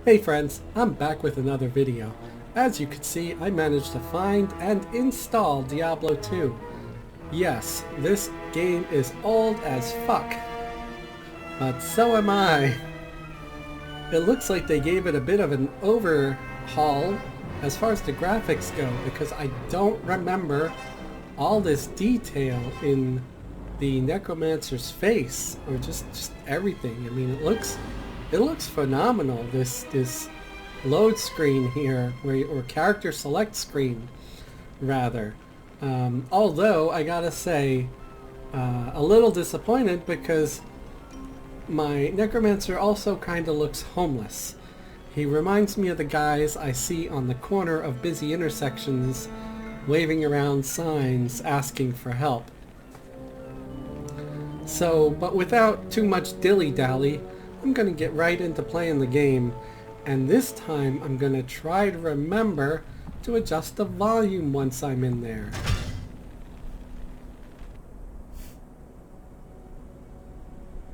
Hey friends, I'm back with another video. As you can see, I managed to find and install Diablo 2. Yes, this game is old as fuck, but so am I. It looks like they gave it a bit of an overhaul as far as the graphics go, because I don't remember all this detail in the necromancer's face, or just everything. I mean, it looks phenomenal. This load screen here, or character select screen rather. Although I gotta say, a little disappointed because my necromancer also kind of looks homeless. He reminds me of the guys I see on the corner of busy intersections waving around signs asking for help. So, but without too much dilly-dally, I'm going to get right into playing the game, and this time I'm going to try to remember to adjust the volume once I'm in there.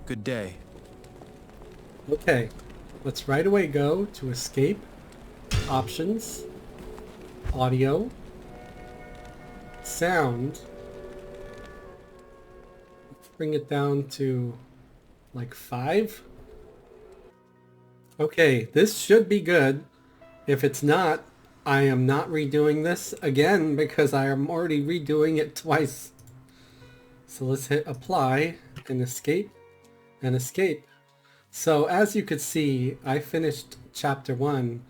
Good day. Okay, let's right away go to Escape, Options, Audio, Sound. Bring it down to like 5. Okay, this should be good. If it's not, I am not redoing this again because I am already redoing it twice. So let's hit apply and escape and escape. So as you could see, I finished chapter 1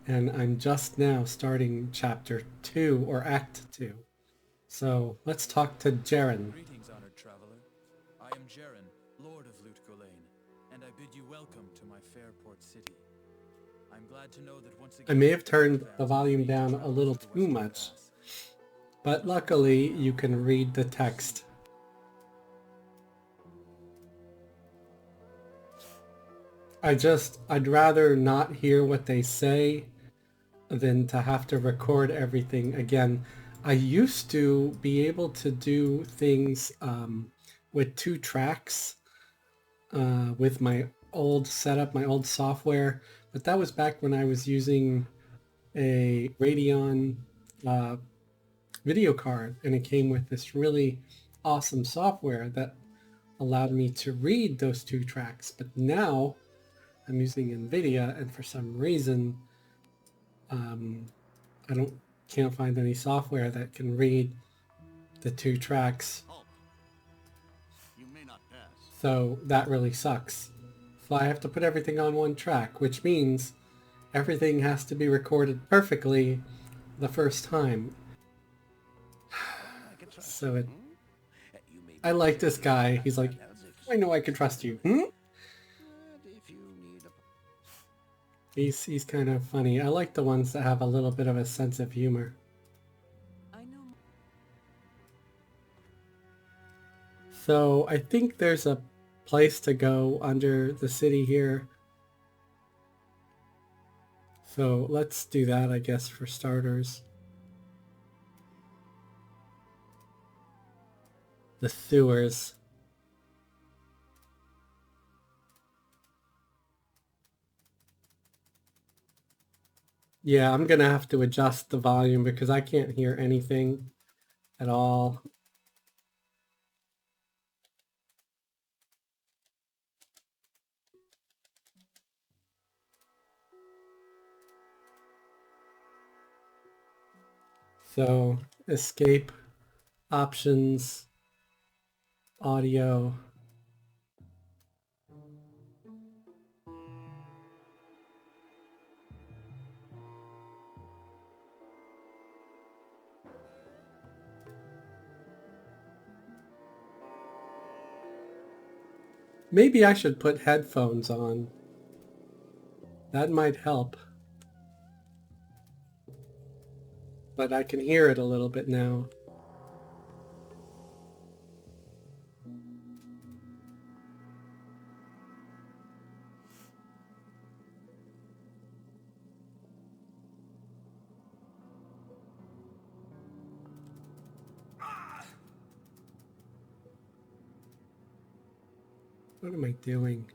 and I'm just now starting chapter 2 or act 2. So let's talk to Jaren. Greetings, honored traveler. I am Jaren, Lord of Lut Gholein, and I bid you welcome to my fair port city. I'm glad to know that once again I may have turned the volume down a little too much, but luckily you can read the text. I'd rather not hear what they say than to have to record everything again. I used to be able to do things with 2 tracks with my old setup, my old software, but that was back when I was using a Radeon video card, and it came with this really awesome software that allowed me to read those 2 tracks. But now I'm using NVIDIA, and for some reason I can't find any software that can read the 2 tracks. So that really sucks. So I have to put everything on 1 track, which means everything has to be recorded perfectly the first time. So I like this guy. He's like, I know I can trust you. He's kind of funny. I like the ones that have a little bit of a sense of humor. So I think there's a place to go under the city here. So let's do that, I guess, for starters. The sewers. Yeah, I'm gonna have to adjust the volume because I can't hear anything at all. So escape, options, audio. Maybe I should put headphones on. That might help. But I can hear it a little bit now. What am I doing?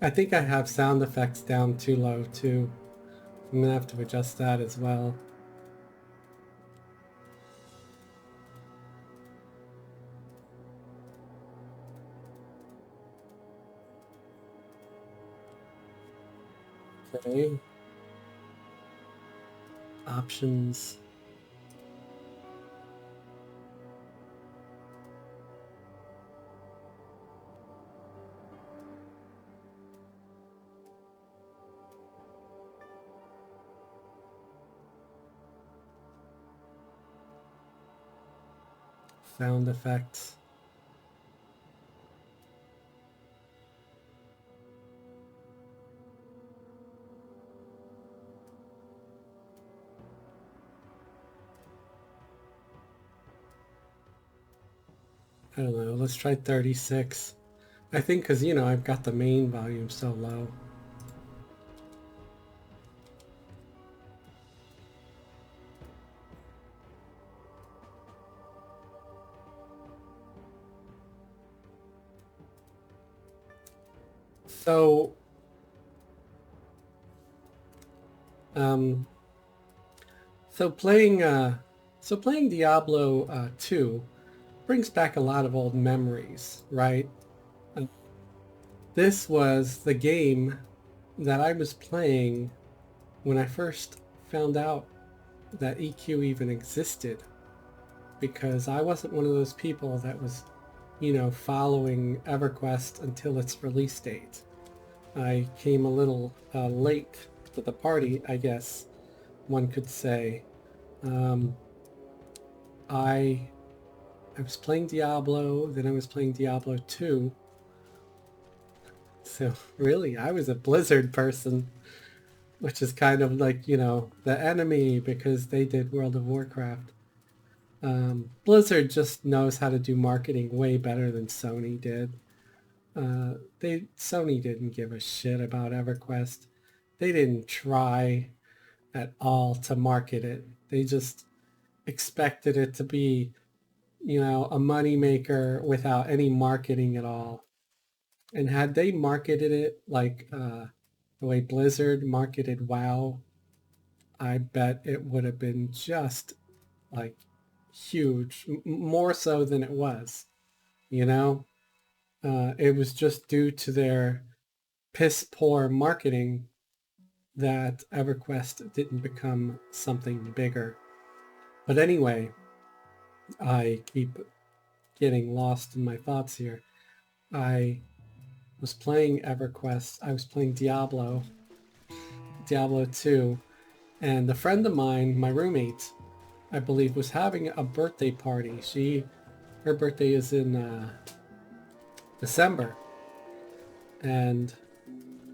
I think I have sound effects down too low too. I'm gonna have to adjust that as well. Okay. Options. Sound effects. I don't know, let's try 36. I think because, you know, I've got the main volume so low. So, um, so playing, playing Diablo 2 brings back a lot of old memories, right? Uh, This was the game that I was playing when I first found out that EQ even existed, because I wasn't one of those people that was, you know, following Everquest until its release date. I came a little late to the party, I guess one could say. Um, I I was playing Diablo, then I was playing Diablo 2. So really, I was a Blizzard person, which is kind of like, you know, the enemy because they did World of Warcraft. Blizzard just knows how to do marketing way better than Sony did. Sony didn't give a shit about EverQuest. They didn't try at all to market it. They just expected it to be, you know, a moneymaker without any marketing at all. And had they marketed it like the way Blizzard marketed WoW, I bet it would have been just like huge, more so than it was. You know, it was just due to their piss poor marketing that EverQuest didn't become something bigger. But anyway, I keep getting lost in my thoughts here. I was playing EverQuest. I was playing Diablo 2, and a friend of mine, my roommate, I believe, was having a birthday party. Her birthday is in December, and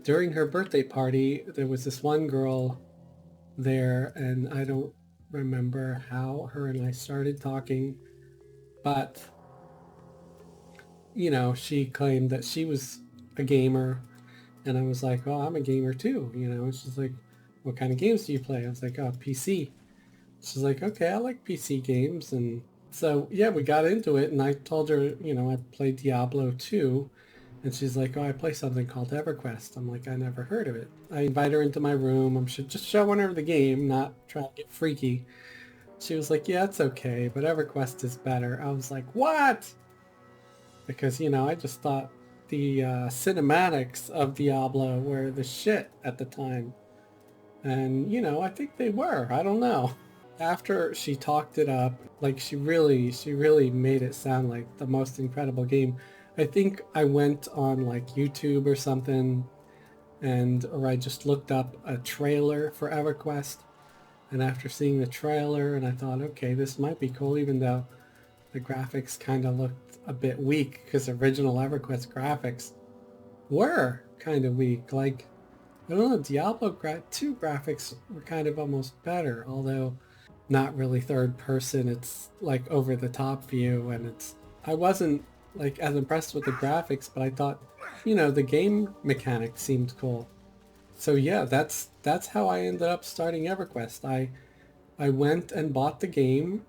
during her birthday party, there was this one girl there, and I don't remember how her and I started talking, but you know, she claimed that she was a gamer, and I was like, "Oh, I'm a gamer too," you know. And she's like, "What kind of games do you play?" I was like, "Oh, PC." She's like, "Okay, I like PC games," and so yeah, we got into it, and I told her, you know, I played Diablo 2, and she's like, "Oh, I play something called EverQuest." I'm like, "I never heard of it." I invite her into my room. I'm just showing her the game, not trying to get freaky. She was like, "Yeah, it's okay, but EverQuest is better." I was like, "What?" Because, you know, I just thought the cinematics of Diablo were the shit at the time. And, you know, I think they were. I don't know. After she talked it up, like she really made it sound like the most incredible game. I think I went on like YouTube or something, or I just looked up a trailer for EverQuest. And after seeing the trailer, and I thought, okay, this might be cool, even though the graphics kind of looked a bit weak, because original EverQuest graphics were kind of weak. Like, I don't know, Diablo 2 graphics were kind of almost better, although not really third person. It's like over the top view, and I wasn't like as impressed with the graphics, but I thought, you know, the game mechanics seemed cool. So yeah, that's how I ended up starting EverQuest. I went and bought the game,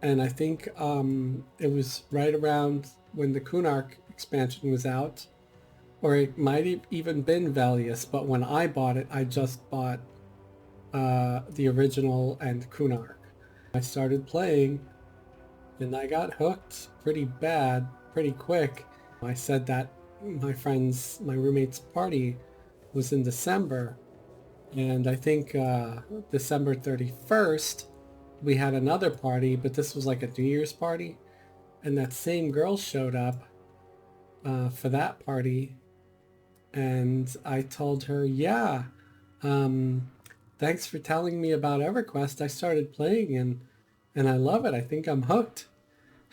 and I think it was right around when the Kunark expansion was out, or it might have even been Valius, but when I bought it, I just bought the original and Kunark. I started playing and I got hooked pretty bad, pretty quick. I said that my roommate's party was in December, and I think December 31st, we had another party, but this was like a New Year's party, and that same girl showed up for that party, and I told her, yeah, thanks for telling me about EverQuest. I started playing and I love it. I think I'm hooked.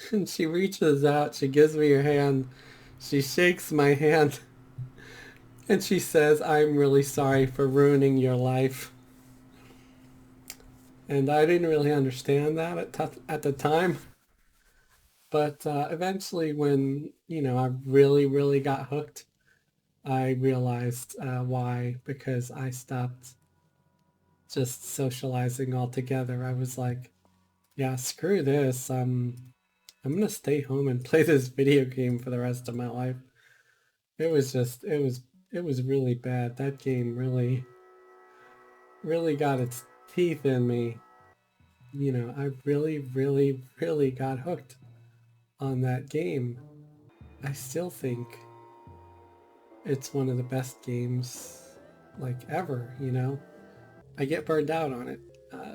And she reaches out, she gives me her hand, she shakes my hand, and she says, I'm really sorry for ruining your life. And I didn't really understand that at the time. But eventually when, I really, really got hooked, I realized why, because I stopped just socializing altogether. I was like, yeah, screw this. I'm gonna stay home and play this video game for the rest of my life. It was just, it was really bad. That game really, really got its teeth in me. I really, really, really got hooked on that game. I still think it's one of the best games like ever. I get burned out on it,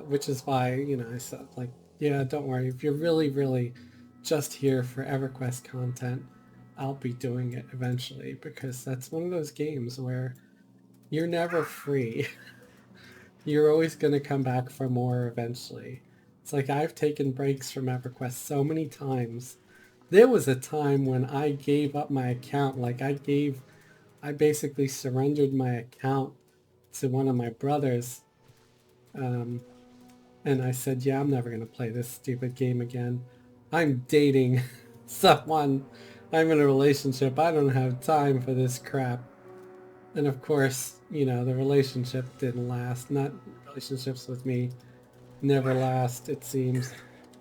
which is why, I said like, yeah, don't worry. If you're really, really just here for EverQuest content, I'll be doing it eventually, because that's one of those games where you're never free. You're always going to come back for more eventually. It's like I've taken breaks from EverQuest so many times. There was a time when I gave up my account. I basically surrendered my account to one of my brothers. Um, and I said, yeah, I'm never going to play this stupid game again. I'm dating someone. I'm in a relationship. I don't have time for this crap. And of course, the relationship didn't last. Not relationships with me never last, it seems.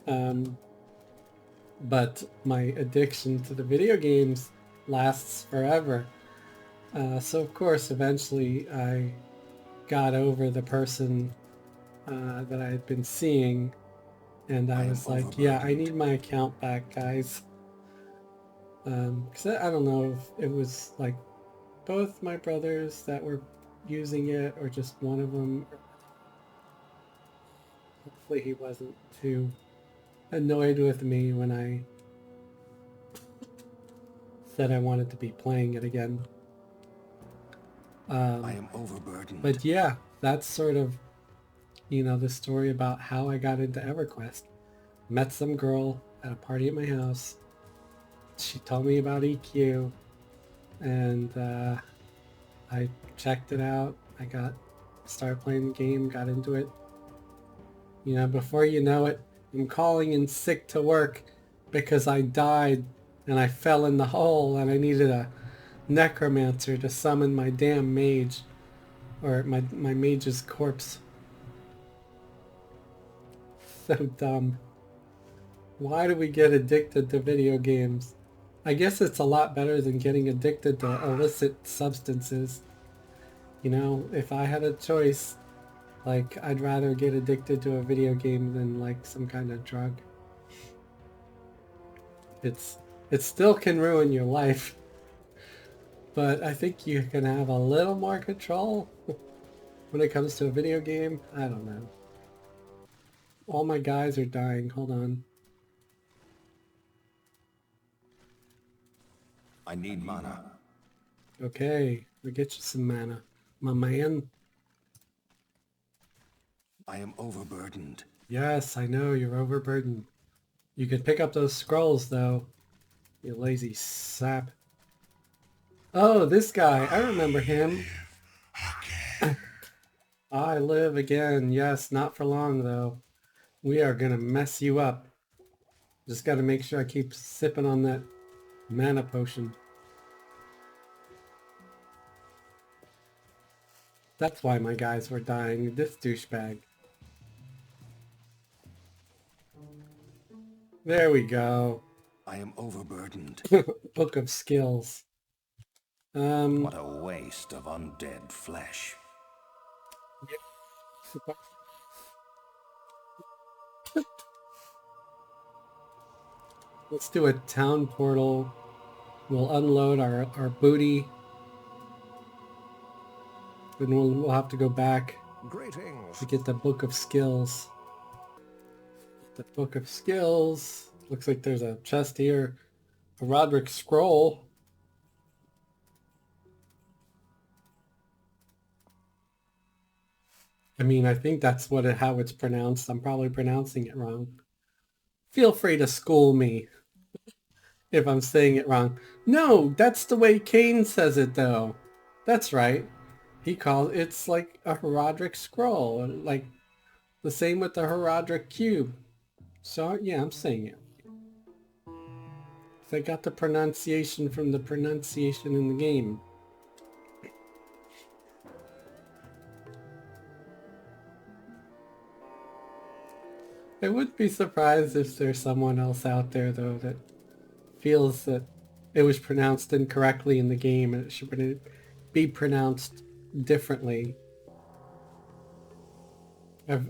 Um, but my addiction to the video games lasts forever. So of course, eventually I got over the person that I had been seeing, and I was like, yeah, I need my account back, guys. Because I don't know if it was like both my brothers that were using it or just one of them. Hopefully he wasn't too annoyed with me when I said I wanted to be playing it again. I am overburdened. But yeah, that's sort of, the story about how I got into EverQuest. Met some girl at a party at my house. She told me about EQ, and I checked it out. Started playing the game, got into it. Before you know it, I'm calling in sick to work because I died and I fell in the hole and I needed a necromancer to summon my damn mage, or my mage's corpse. So dumb. Why do we get addicted to video games? I guess it's a lot better than getting addicted to illicit substances. If I had a choice, like, I'd rather get addicted to a video game than like some kind of drug. It still can ruin your life, but I think you can have a little more control when it comes to a video game. I don't know. All my guys are dying. Hold on. I need mana. Okay, we get you some mana, my man. I am overburdened. Yes, I know you're overburdened. You can pick up those scrolls though, you lazy sap. Oh, this guy, I remember him. I live again. Yes, not for long though. We are gonna mess you up. Just gotta make sure I keep sipping on that mana potion. That's why my guys were dying. This douchebag. There we go. I am overburdened. Book of skills. What a waste of undead flesh. Let's do a town portal. We'll unload our booty. Then we'll have to go back Greetings. to get the book of skills. The book of skills. Looks like there's a chest here. A Roderick scroll. I mean, I think that's how it's pronounced. I'm probably pronouncing it wrong. Feel free to school me if I'm saying it wrong. No, that's the way Kane says it, though. That's right. He calls it's like a Roderick scroll, like the same with the Roderick cube. So yeah, I'm saying it. So I got the pronunciation from the pronunciation in the game. I wouldn't be surprised if there's someone else out there, though, that feels that it was pronounced incorrectly in the game and it should be pronounced differently.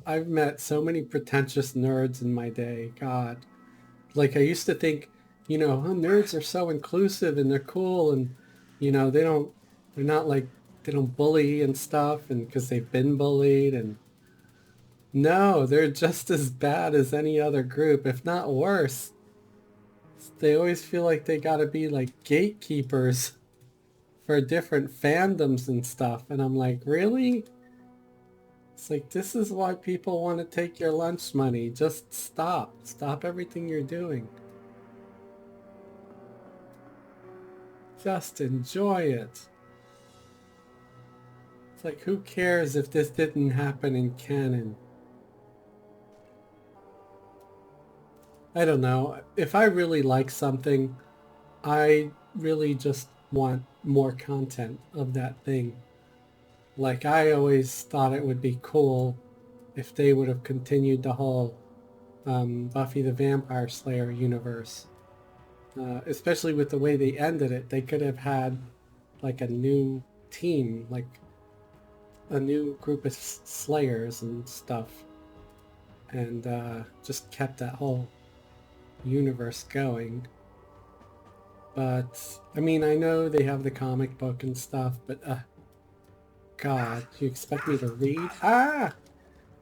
I've met so many pretentious nerds in my day. God. Like, I used to think, you know, oh, nerds are so inclusive and they're cool and, you know, they're not like, they don't bully and stuff and because they've been bullied and no, they're just as bad as any other group, if not worse. They always feel like they gotta be like gatekeepers for different fandoms and stuff. And I'm like, really? It's like, this is why people want to take your lunch money. Just stop. Stop everything you're doing. Just enjoy it. It's like, who cares if this didn't happen in canon? I don't know. If I really like something, I really just want more content of that thing. Like, I always thought it would be cool if they would have continued the whole Buffy the Vampire Slayer universe. Especially with the way they ended it. They could have had like a new team, like a new group of Slayers and stuff. And just kept that whole universe going. But I mean, I know they have the comic book and stuff, but God, you expect me to read? Ah!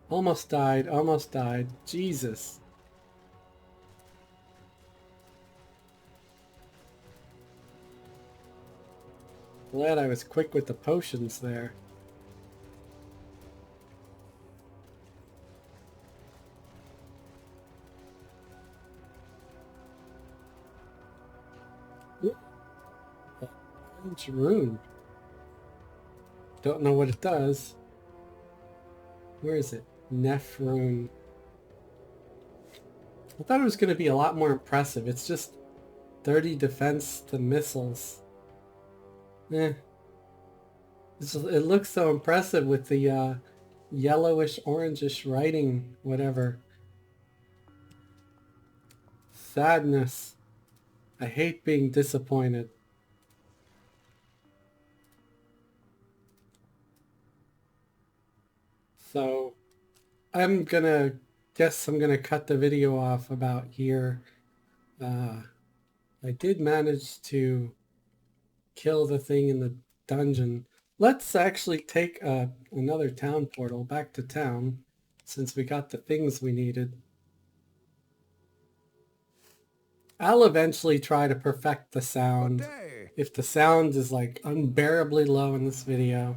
Almost died, almost died. Jesus. Glad I was quick with the potions there. Orange rune. Don't know what it does. Where is it? Neff rune. I thought it was going to be a lot more impressive. It's just 30 defense to missiles. Eh. It looks so impressive with the yellowish, orangish writing, whatever. Sadness. I hate being disappointed. So I'm gonna cut the video off about here. I did manage to kill the thing in the dungeon. Let's actually take another town portal back to town since we got the things we needed. I'll eventually try to perfect the sound. If the sound is like unbearably low in this video,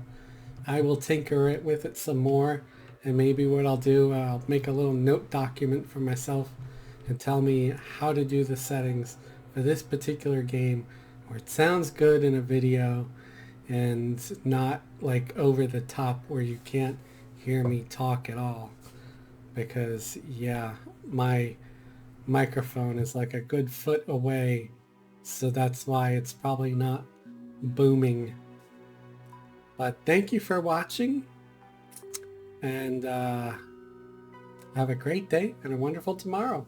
I will tinker it with it some more. And maybe what I'll do, I'll make a little note document for myself and tell me how to do the settings for this particular game where it sounds good in a video and not like over the top where you can't hear me talk at all. Because yeah, my microphone is like a good foot away, so that's why it's probably not booming. But thank you for watching, and have a great day and a wonderful tomorrow.